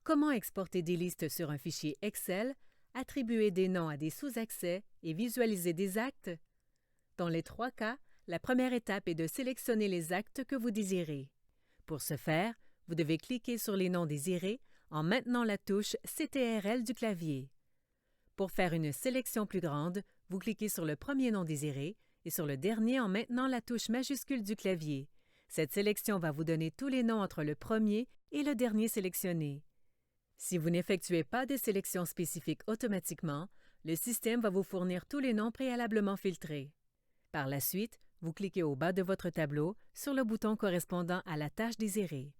Comment exporter des listes sur un fichier Excel, attribuer des noms à des sous-accès et visualiser des actes? Dans les 3 cas, la première étape est de sélectionner les actes que vous désirez. Pour ce faire, vous devez cliquer sur les noms désirés en maintenant la touche CTRL du clavier. Pour faire une sélection plus grande, vous cliquez sur le premier nom désiré et sur le dernier en maintenant la touche majuscule du clavier. Cette sélection va vous donner tous les noms entre le premier et le dernier sélectionné. Si vous n'effectuez pas de sélection spécifique automatiquement, le système va vous fournir tous les noms préalablement filtrés. Par la suite, vous cliquez au bas de votre tableau sur le bouton correspondant à la tâche désirée.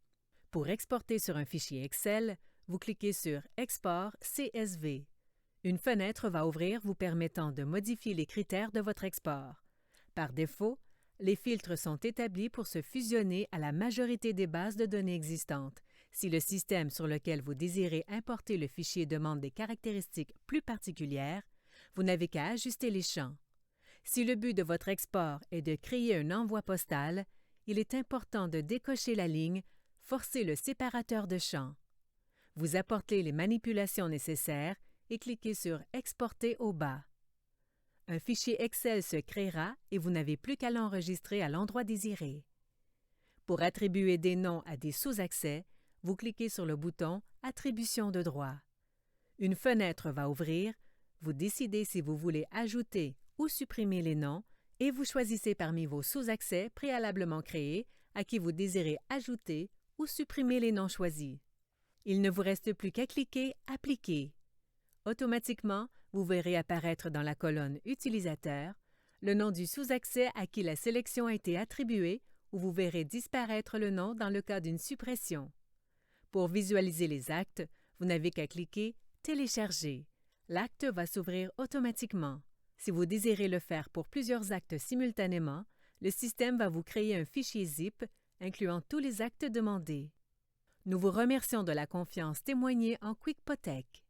Pour exporter sur un fichier Excel, vous cliquez sur « Export CSV ». Une fenêtre va ouvrir vous permettant de modifier les critères de votre export. Par défaut, les filtres sont établis pour se fusionner à la majorité des bases de données existantes. Si le système sur lequel vous désirez importer le fichier demande des caractéristiques plus particulières, vous n'avez qu'à ajuster les champs. Si le but de votre export est de créer un envoi postal, il est important de décocher la ligne « Forcer le séparateur de champs ». Vous apportez les manipulations nécessaires et cliquez sur « Exporter » au bas. Un fichier Excel se créera et vous n'avez plus qu'à l'enregistrer à l'endroit désiré. Pour attribuer des noms à des sous-accès, vous cliquez sur le bouton « Attribution de droits ». Une fenêtre va ouvrir, vous décidez si vous voulez ajouter ou supprimer les noms et vous choisissez parmi vos sous-accès préalablement créés à qui vous désirez ajouter ou supprimer les noms choisis. Il ne vous reste plus qu'à cliquer « Appliquer ». Automatiquement, vous verrez apparaître dans la colonne « Utilisateur » le nom du sous-accès à qui la sélection a été attribuée ou vous verrez disparaître le nom dans le cas d'une suppression. Pour visualiser les actes, vous n'avez qu'à cliquer « Télécharger ». L'acte va s'ouvrir automatiquement. Si vous désirez le faire pour plusieurs actes simultanément, le système va vous créer un fichier zip incluant tous les actes demandés. Nous vous remercions de la confiance témoignée en QuickPotech.